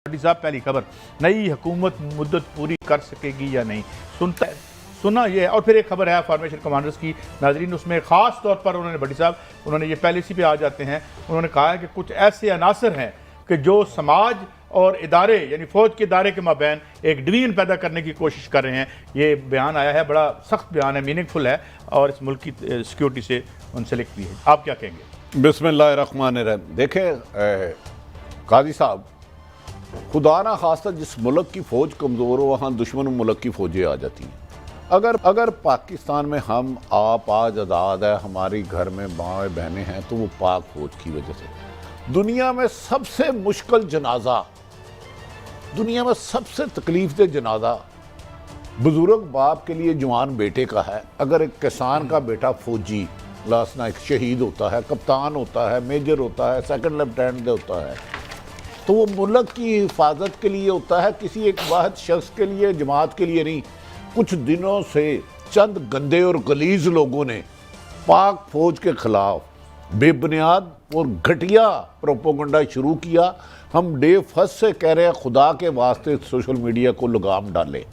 साहब पहली खबर, नई हुकूमत मुद्दत पूरी कर सकेगी या नहीं, सुना ये है। और फिर एक खबर है फॉर्मेशन कमांडर्स की नाजरीन, उसमें ख़ास तौर पर उन्होंने भट्टी साहब उन्होंने ये पॉलिसी पे आ जाते हैं। उन्होंने कहा है कि कुछ ऐसे अनासर हैं कि जो समाज और इदारे यानी फ़ौज के इदारे के माबैन एक डिवीजन पैदा करने की कोशिश कर रहे हैं। ये बयान आया है, बड़ा सख्त बयान है, मीनिंगफुल है और इस मुल्क की सिक्योरिटी से मुंसलिक भी है। आप क्या कहेंगे? बिस्मिल्लाहिर्रहमानिर्रहीम। देखें काजी साहब, खुदा ना खास्ता जिस मुल्क की फ़ौज कमज़ोर हो वहाँ दुश्मन मुल्क की फ़ौजें आ जाती हैं। अगर पाकिस्तान में हम आप आज आज़ाद है, हमारी घर में माँ बहनें हैं, तो वो पाक फ़ौज की वजह से। दुनिया में सबसे मुश्किल जनाजा, दुनिया में सबसे तकलीफ दे जनाजा बुजुर्ग बाप के लिए जवान बेटे का है। अगर एक किसान का बेटा फ़ौजी लासना एक शहीद होता है, कप्तान होता है, मेजर होता है, सेकंड लेफ्टिनेंट होता है, तो वो मुल्क की हिफाजत के लिए होता है, किसी एक वाहिद शख्स के लिए, जमात के लिए नहीं। कुछ दिनों से चंद गंदे और गलीज लोगों ने पाक फौज के खिलाफ बेबुनियाद और घटिया प्रोपोगंडा शुरू किया। हम डे फर्स्ट से कह रहे हैं, खुदा के वास्ते सोशल मीडिया को लगाम डालें,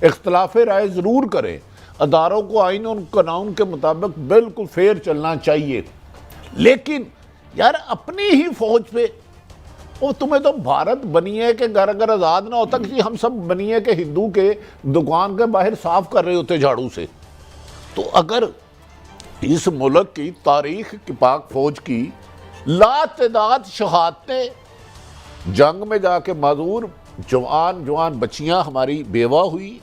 इख्तलाफ राय ज़रूर करें, अदारों को आइन और कानून के मुताबिक बिल्कुल फेयर चलना चाहिए, लेकिन यार अपनी ही फौज पे, और तुम्हें तो भारत बनी है कि घर अगर आज़ाद ना होता कि हम सब बनी है कि हिंदू के दुकान के बाहर साफ कर रहे होते झाड़ू से। तो अगर इस मुल्क की तारीख की पाक फौज की लातदाद शहादतें, जंग में जाके माजूर जवान बच्चियां हमारी बेवा हुई,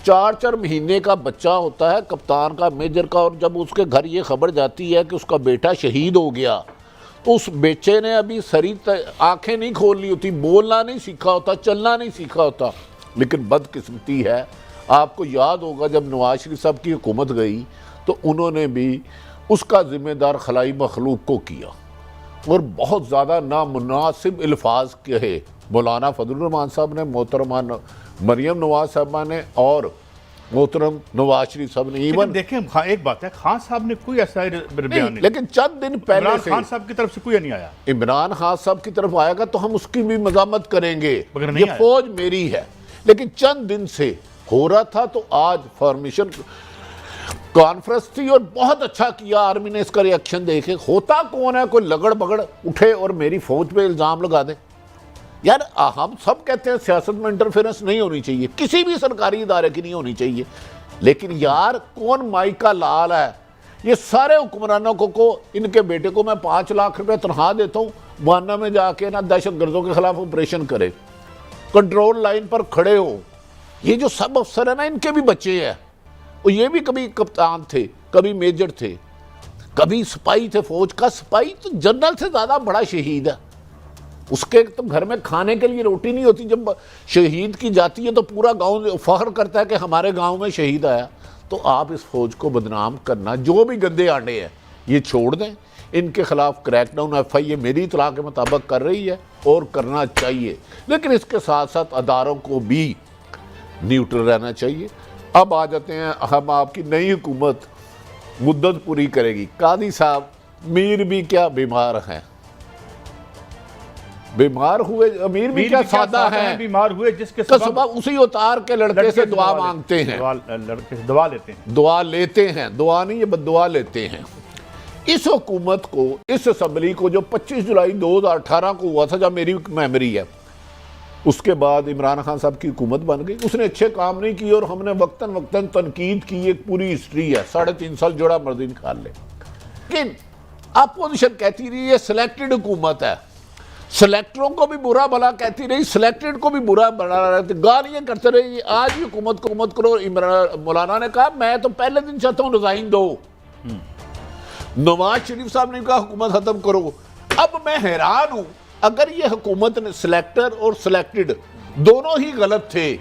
4 महीने का बच्चा होता है कप्तान का, मेजर का, और जब उसके घर ये खबर जाती है कि उसका बेटा शहीद हो गया, तो उस बेचे ने अभी आंखें नहीं खोल ली होती, बोलना नहीं सीखा होता, चलना नहीं सीखा होता। लेकिन बदकिस्मती है, आपको याद होगा जब नवाज शरीफ साहब की हुकूमत गई तो उन्होंने भी उसका ज़िम्मेदार खलाई मखलूक को किया और बहुत ज़्यादा नामुनासिब अल्फाज कहे मौलाना फजलुर रहमान साहब ने, मोहतरमा मरियम नवाज साहबा ने और मोहतरम नवाज शरीफ साहब ने। इवन देखें एक बात है, खान साहब ने कोई ऐसा बयान नहीं, लेकिन चंद दिन पहले से खान साहब की तरफ से कोई नहीं आया। इमरान खान साहब की तरफ आएगा तो हम उसकी भी मजामत करेंगे, ये फौज मेरी है। लेकिन चंद दिन से हो रहा था, तो आज फॉर्मेशन कॉन्फ्रेंस थी और बहुत अच्छा किया आर्मी ने इसका रिएक्शन देखे। होता कौन है, कोई लगड़ बगड़ उठे और मेरी फौज पे इल्जाम लगा दे। यार हम सब कहते हैं सियासत में इंटरफेरेंस नहीं होनी चाहिए, किसी भी सरकारी इदारे की नहीं होनी चाहिए, लेकिन यार कौन माई का लाल है? ये सारे हुक्मरानों को इनके बेटे को मैं 5 लाख रुपए तनख्वाह देता हूँ, मुआना में जाके ना दहशत गर्दों के खिलाफ ऑपरेशन करे, कंट्रोल लाइन पर खड़े हो। ये जो सब अफसर है ना, इनके भी बच्चे हैं, और ये भी कभी कप्तान थे, कभी मेजर थे, कभी सिपाही थे। फौज का सिपाही तो जनरल से ज़्यादा बड़ा शहीद है, उसके तो घर में खाने के लिए रोटी नहीं होती। जब शहीद की जाती है तो पूरा गांव फख्र करता है कि हमारे गांव में शहीद आया। तो आप इस फौज को बदनाम करना, जो भी गंदे आंडे हैं ये छोड़ दें, इनके खिलाफ क्रैकडाउन FIA मेरी इतला के मुताबिक कर रही है और करना चाहिए, लेकिन इसके साथ साथ अदारों को भी न्यूट्रल रहना चाहिए। अब आ जाते हैं, हम आपकी नई हुकूमत मुद्दत पूरी करेगी। कादी साहब, मीर भी क्या बीमार हैं, बीमार हुए, अमीर भी क्या सादा है, बीमार हुए जिसके तो सुबह उसी उतार के लड़के से दुआ मांगते हैं, लड़के से दुआ लेते हैं, दुआ लेते हैं, दुआ नहीं ये बददुआ लेते हैं। इस हुकूमत को, इस असम्बली को जो 25 जुलाई 2018 को हुआ था, जब मेरी मेमोरी है, उसके बाद इमरान खान साहब की हुकूमत बन गई। उसने अच्छे काम नहीं किए और हमने वक्तन वक्तन तनकीद की, एक पूरी हिस्ट्री है, 3.5 साल जोड़ा मर्दी निकाल ले। लेकिन अपोजिशन कहती रही ये सिलेक्टेड हुकूमत है, सिलेक्टरों को भी बुरा भला कहती रही, सिलेक्टेड को भी बुरा भला रहती, गालियां करते रही। आज भी हुकूमत करो। इमरान मौलाना ने कहा मैं तो पहले दिन चाहता हूं रिजाइन दो, नवाज शरीफ साहब ने कहा हुकूमत खत्म करो। अब मैं हैरान हूं, अगर ये हुकूमत ने सिलेक्टर और सिलेक्टेड दोनों ही गलत थे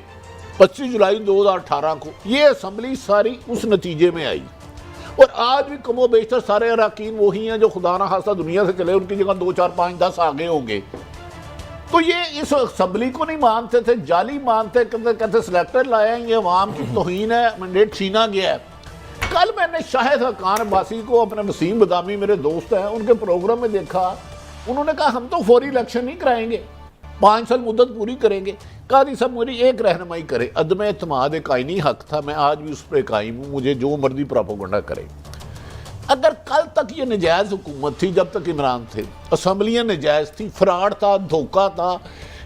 25 जुलाई 2018 को, ये असम्बली सारी उस नतीजे में आई और आज भी कमो बेशतर सारे अरकान वही हैं जो खुदा ना खास्ता दुनिया से चले, उनकी जगह 2, 4, 5, 10 आगे होंगे। तो ये इस असम्बली को नहीं मानते थे, जाली मानते, कहते सिलेक्टर लाए, ये अवाम की तौहीन है, मैंडेट छीना गया है। कल मैंने शाहिद हक्कान अब्बासी को, अपने वसीम बदामी मेरे दोस्त हैं, उनके प्रोग्राम में देखा, उन्होंने कहा हम तो फौरी इलेक्शन नहीं कराएंगे, 5 साल मुद्दत पूरी करेंगे। कादी साहब मेरी एक रहनुमाई करे, अदम एतमाद एक आईनी हक था, मैं आज भी उस पर कायम हूँ, मुझे जो मर्जी प्रोपेगेंडा करे। अगर कल तक ये नजायज़ हुकूमत थी, जब तक इमरान थे, असम्बलियाँ नजायज़ थी, फ्रॉड था, धोखा था,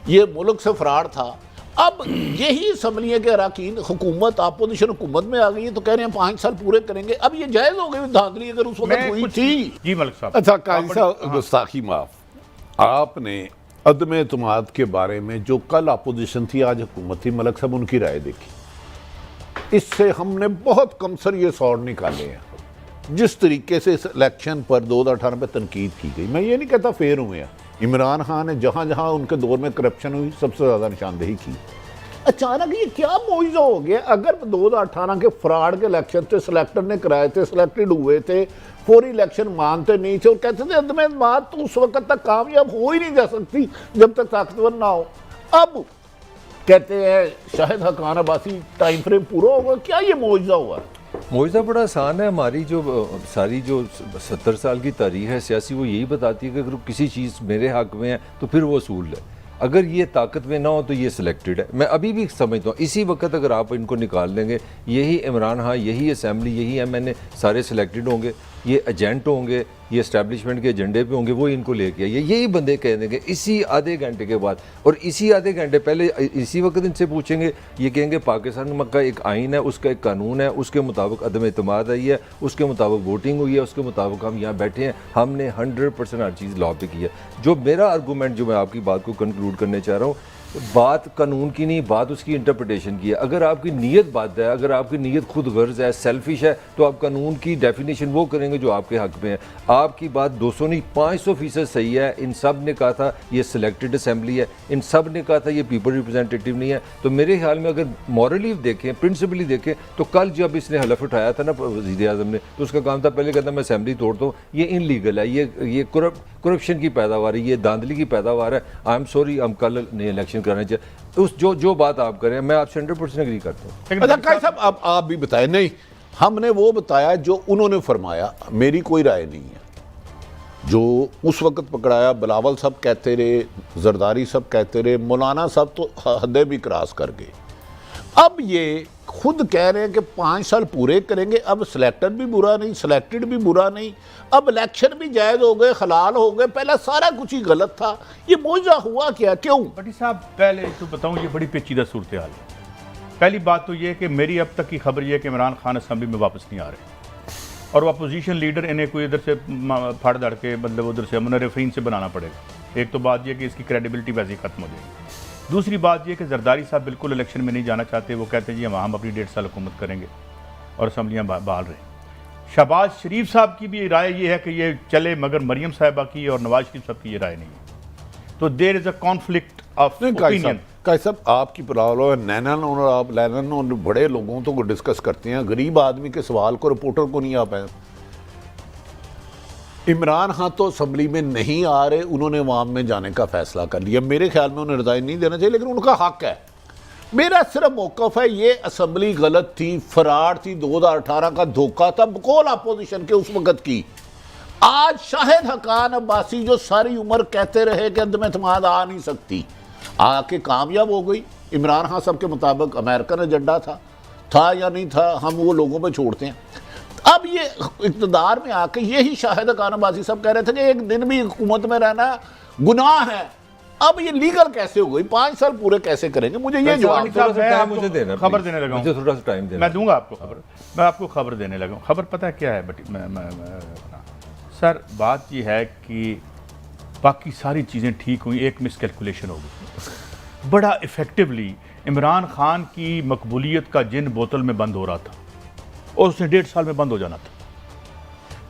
ये मुल्क से फ्रॉड था। अब यही असम्बलियाँ के अरकान हुकूमत अपोजिशन हुकूमत में आ गई है, तो कह रहे हैं 5 साल पूरे करेंगे। अब ये जायज़ हो गई धांधली अगर उस वक्त हुई थी। जी मलिक साहब। अच्छा काजी साहब, गुस्ताखी माफ, आपने अदम एतमाद के बारे में जो कल अपोजिशन थी आज हुकूमत थी, मलिक साहब उनकी राय देखी। इससे हमने बहुत कमसर ये सौर निकाले हैं। जिस तरीके से इस इलेक्शन पर 2018 में तनकीद की गई, मैं ये नहीं कहता फेयर हुए हैं, इमरान खान ने जहाँ जहाँ उनके दौर में करप्शन हुई सबसे ज़्यादा निशानदेही की। अचानक ये क्या मुआवजा हो गया? अगर 2018 के फ्रॉड के इलेक्शन थे, सिलेक्टर ने कराए थे, सिलेक्टेड हुए थे, फौरी इलेक्शन मानते नहीं थे और कहते थे अदम एतमाद तो उस वक्त तक कामयाब हो ही नहीं जा सकती जब तक ताकतवर ना हो। अब कहते हैं शाहिद हकान अब्बासी टाइम फ्रेम पूरा होगा, क्या ये मुआवजा हुआ? मुआवजा बड़ा आसान है। हमारी जो सारी जो 70 साल की तारीख है सियासी, वो यही बताती है कि अगर किसी चीज़ मेरे हक में है तो फिर वो असूल है, अगर ये ताकत में ना हो तो ये सिलेक्टेड है। मैं अभी भी समझता हूँ इसी वक्त अगर आप इनको निकाल देंगे, यही इमरान खान, यही असम्बली, यही MNA सारे सिलेक्टेड होंगे, ये एजेंट होंगे, ये इस्टेब्लिशमेंट के एजेंडे पे होंगे, वो इनको लेके आइए, यही बंदे कह देंगे इसी आधे घंटे के बाद। और इसी आधे घंटे पहले इसी वक्त इनसे पूछेंगे, ये कहेंगे पाकिस्तान का एक आइन है, उसका एक कानून है, उसके मुताबिक अदम एतमाद आई है, उसके मुताबिक वोटिंग हुई है, उसके मुताबिक हम यहाँ बैठे हैं, हमने 100% हर चीज़ लॉ पे की है। जो मेरा आर्गूमेंट, जो मैं आपकी बात को कंक्लूड करने चाह रहा हूँ, बात कानून की नहीं, बात उसकी इंटरप्रिटेशन की है। अगर आपकी नीयत बात है, अगर आपकी नीयत खुद गर्ज है, सेल्फिश है, तो आप कानून की डेफिनेशन वो करेंगे जो आपके हक में है। आपकी बात 200 नहीं 500% सही है। इन सब ने कहा था ये सिलेक्टेड असेंबली है, इन सब ने कहा था ये पीपल रिप्रेजेंटेटिव नहीं है। तो मेरे ख्याल में अगर मॉरली देखें, प्रिंसिपली देखें, तो कल जब इसने हलफ उठाया था ना वज़ीर आज़म ने, तो उसका काम था पहले कहता मैं असेंबली तोड़ता हूँ, ये इनलीगल है, ये करप्शन की पैदावार है, ये धांधली की पैदावार है। आई एम सॉरी, हम कल नए इलेक्शन कराने चाहिए। उस जो बात आप करें, मैं आपसे 100% एग्री करता हूँ। अच्छा काजी साहब, अब आप भी बताएं। नहीं, हमने वो बताया जो उन्होंने फरमाया, मेरी कोई राय नहीं है। जो उस वक्त पकड़ाया, बिलावल साहब कहते रहे, जरदारी साहब कहते रहे, मौलाना साहब तो हदें भी क्रॉस कर गए। अब ये खुद कह रहे हैं कि 5 साल पूरे करेंगे। अब सिलेक्टेड भी बुरा नहीं, सिलेक्टेड भी बुरा नहीं, अब इलेक्शन भी जायज़ हो गए, हलाल हो गए, पहले सारा कुछ ही गलत था। ये मुआवजा हुआ क्या, क्यों? भट्टी साहब, पहले तो बताऊं, ये बड़ी पेचीदा सूरत हाल है। पहली बात तो ये कि मेरी अब तक की खबर ये है कि इमरान खान असम्बली में वापस नहीं आ रहे और वो अपोजिशन लीडर इन्हें कोई इधर से फाड़ दाड़ के मतलब उधर से मुनर्रिफीन से बनाना पड़ेगा। एक तो बात यह कि इसकी क्रेडिबिलिटी वैसे ही खत्म हो जाएगी। दूसरी बात यह कि जरदारी साहब बिल्कुल इलेक्शन में नहीं जाना चाहते। वो कहते हैं जी हम अपनी 1.5 साल हुकूमत करेंगे और असम्बलियाँ बहाल रहे। शहबाज शरीफ साहब की भी राय ये है कि ये चले, मगर मरियम साहिबा की और नवाज शरीफ साहब की ये राय नहीं है। तो there is a conflict of opinion. Qazi साहब, आपकी प्रॉब्लम है नैनन, और आप लैनन और बड़े लोगों तो डिस्कस करते हैं, गरीब आदमी के सवाल को, रिपोर्टर को नहीं आ पाए। इमरान खान तो असम्बली में नहीं आ रहे, उन्होंने अवाम में जाने का फैसला कर लिया। मेरे ख्याल में उन्हें रिजाइन नहीं देना चाहिए, लेकिन उनका हक है। मेरा सिर्फ मौक़िफ़ है ये असम्बली गलत थी, फ्रॉड थी, 2018 का धोखा था बकौल अपोजिशन के उस वक़्त की। आज शाहिद हकान अब्बासी जो सारी उम्र कहते रहे कि अदम एतमाद आ नहीं सकती, आके कामयाब हो गई। इमरान खान साहब के मुताबिक अमेरिकन एजेंडा था या नहीं था, हम वो लोगों पर छोड़ते हैं। अब ये इक़्तिदार में आके यही शाहिद हकान अब्बासी साहब कह रहे थे कि एक दिन भी हुकूमत में रहना गुनाह है। अब ये लीगल कैसे हो गई? 5 साल पूरे कैसे करेंगे? मुझे ये जवाब मुझे देना, खबर देने लगा, मुझे थोड़ा सा टाइम देना। मैं दूंगा आपको खबर, मैं आपको खबर देने लगा। खबर पता है क्या है बटी? सर बात यह है कि बाकी सारी चीज़ें ठीक हुई, एक मिसकैलकुलेशन हो गई। बड़ा इफेक्टिवली इमरान खान की मकबूलियत का जिन बोतल में बंद हो रहा था और उसने 1.5 साल में बंद हो जाना था।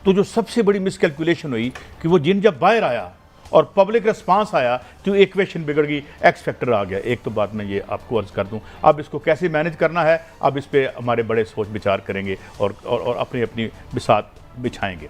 तो जो सबसे बड़ी मिसकैलकुलेशन हुई कि वो जिन जब बाहर आया और पब्लिक रिस्पांस आया तो इक्वेशन बिगड़ गई, एक्स फैक्टर आ गया। एक तो बात मैं ये आपको अर्ज कर दूं, अब इसको कैसे मैनेज करना है, अब इस पे हमारे बड़े सोच विचार करेंगे और अपनी अपनी बिसात बिछाएंगे।